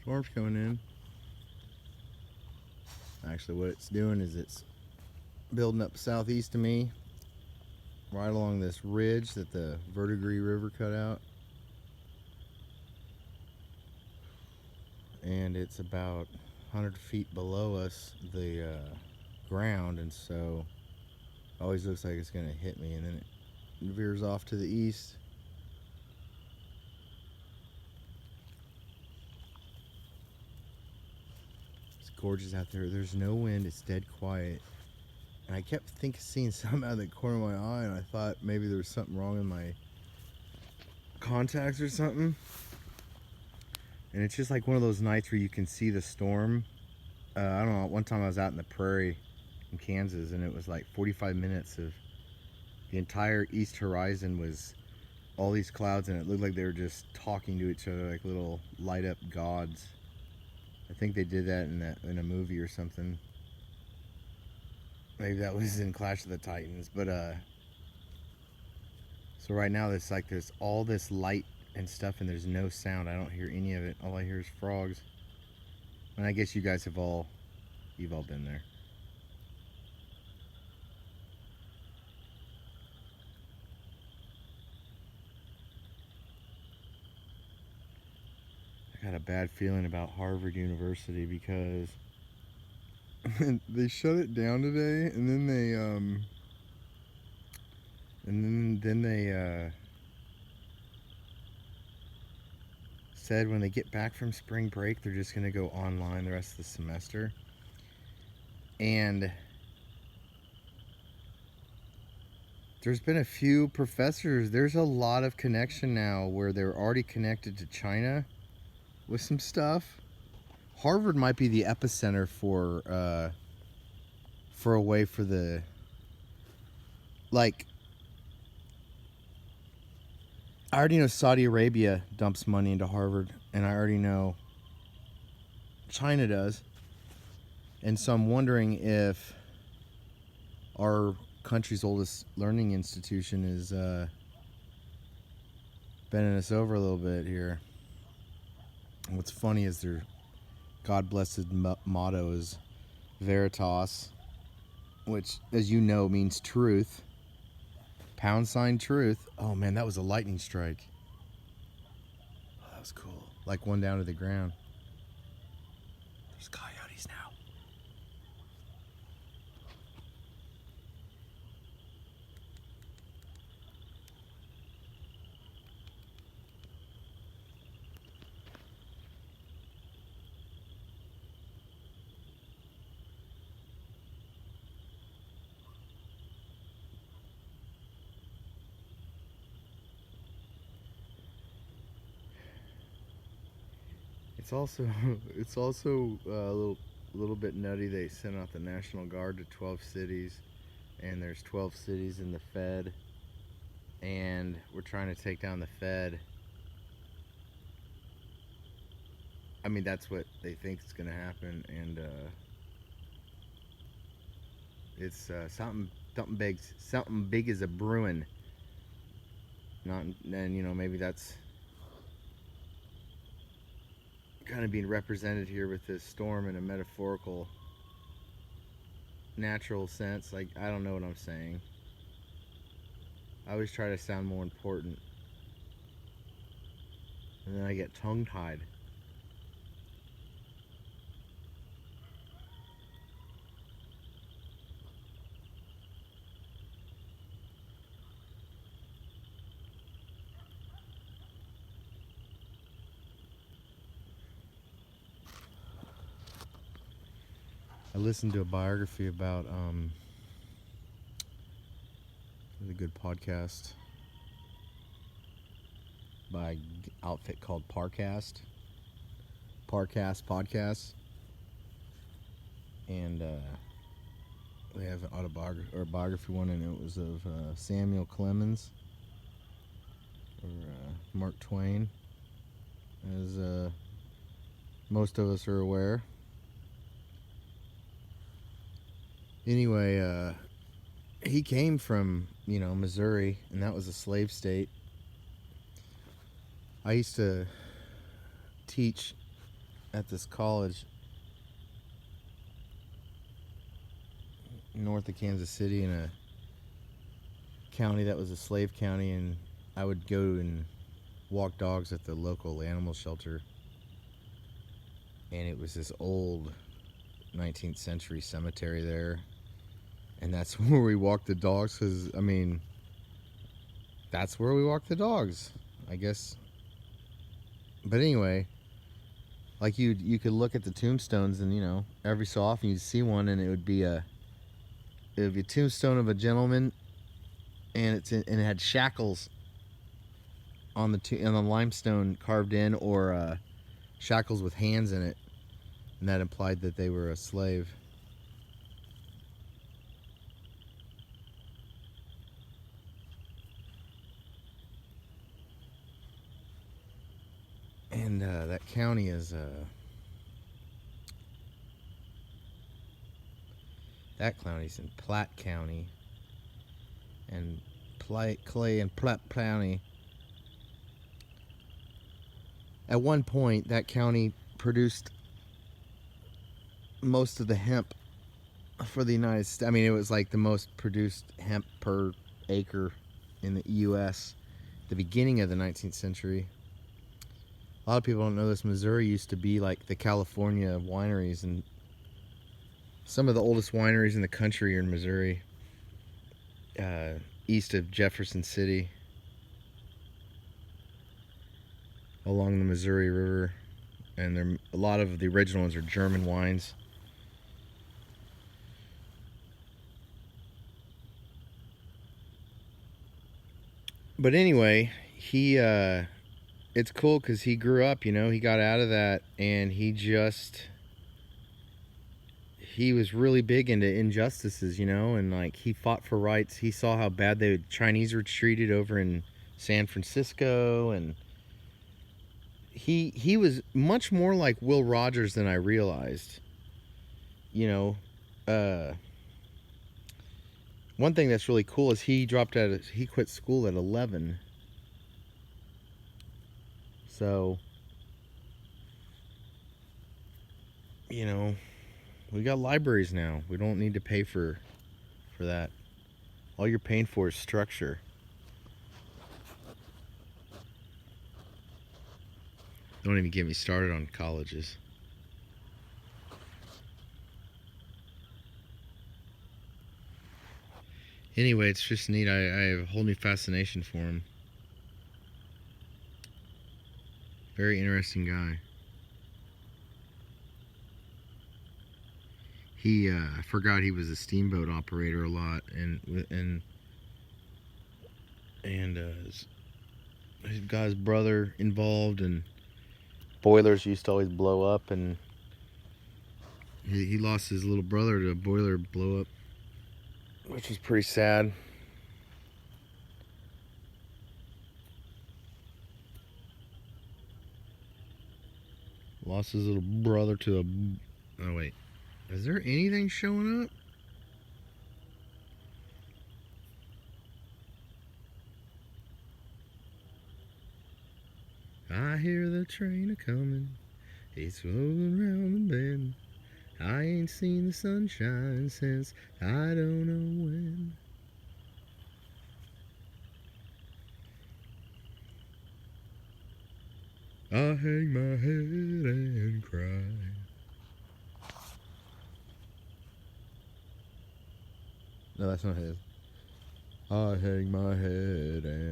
Storm's coming in. Actually, what it's doing is it's building up southeast of me, right along this ridge that the Verdigris River cut out. And it's about 100 feet below us, the ground, and so it always looks like it's going to hit me, and then it veers off to the east. It's gorgeous out there. There's no wind. It's dead quiet. And I kept seeing something out of the corner of my eye, and I thought maybe there was something wrong in my contacts or something. And it's just like one of those nights where you can see the storm. I don't know, one time I was out in the prairie in Kansas, and it was like 45 minutes of the entire east horizon was all these clouds, and it looked like they were just talking to each other like little light up gods. I think they did that in a movie or something. Maybe that was in Clash of the Titans. But so right now it's like there's all this light and stuff, and there's no sound. I don't hear any of it. All I hear is frogs. And I guess you guys you've all been there. I got a bad feeling about Harvard University because they shut it down today, and then they said when they get back from spring break, they're just going to go online the rest of the semester. And there's been a few professors. There's a lot of connection now where they're already connected to China with some stuff. Harvard might be the epicenter for a way for the, like, I already know Saudi Arabia dumps money into Harvard, and I already know China does. And so I'm wondering if our country's oldest learning institution is bending us over a little bit here. And what's funny is their God blessed motto is Veritas, which, as you know, means truth. # truth. Oh man, that was a lightning strike. Oh, that was cool. Like one down to the ground. There's coyotes now. It's also a little bit nutty. They sent out the National Guard to 12 cities, and there's 12 cities in the Fed, and we're trying to take down the Fed. I mean, that's what they think is going to happen, and it's something big is a brewing. Not, and you know, maybe that's kind of being represented here with this storm in a metaphorical, natural sense. Like, I don't know what I'm saying. I always try to sound more important, and then I get tongue-tied. I listened to a biography about a good podcast by an outfit called Parcast Podcast, and they have an autobiography or biography one, and it was of Samuel Clemens, or Mark Twain, as most of us are aware. Anyway, he came from, Missouri, and that was a slave state. I used to teach at this college north of Kansas City in a county that was a slave county, and I would go and walk dogs at the local animal shelter, and it was this old 19th century cemetery there, and that's where we walked the dogs, because I mean, that's where we walked the dogs, I guess. But anyway, like you could look at the tombstones, and you know, every so often you'd see one, and it would be a tombstone of a gentleman, and it had shackles on the limestone carved in, or shackles with hands in it, and that implied that they were a slave. And that county is that county's in Platte County, and Clay and Platte County. At one point, that county produced most of the hemp for the United States. I mean, it was like the most produced hemp per acre in the U.S. at the beginning of the 19th century. A lot of people don't know this. Missouri used to be like the California of wineries, and some of the oldest wineries in the country are in Missouri, east of Jefferson City, along the Missouri River. And a lot of the original ones are German wines. But anyway, it's cool because he grew up, you know, he got out of that, and he was really big into injustices, you know, and like he fought for rights. He saw how bad the Chinese were treated over in San Francisco, and he was much more like Will Rogers than I realized. You know, one thing that's really cool is he quit school at 11. So, you know, we got libraries now. We don't need to pay for that. All you're paying for is structure. Don't even get me started on colleges. Anyway, it's just neat. I have a whole new fascination for him. Very interesting guy. I forgot he was a steamboat operator a lot, and he got his brother involved, and boilers used to always blow up, and he lost his little brother to a boiler blow up, which was pretty sad. Lost his little brother to a... Oh, wait. Is there anything showing up? I hear the train a-comin'. It's rolling round the bend. I ain't seen the sunshine since I don't know when. I hang my head and cry. No, that's not his. I hang my head and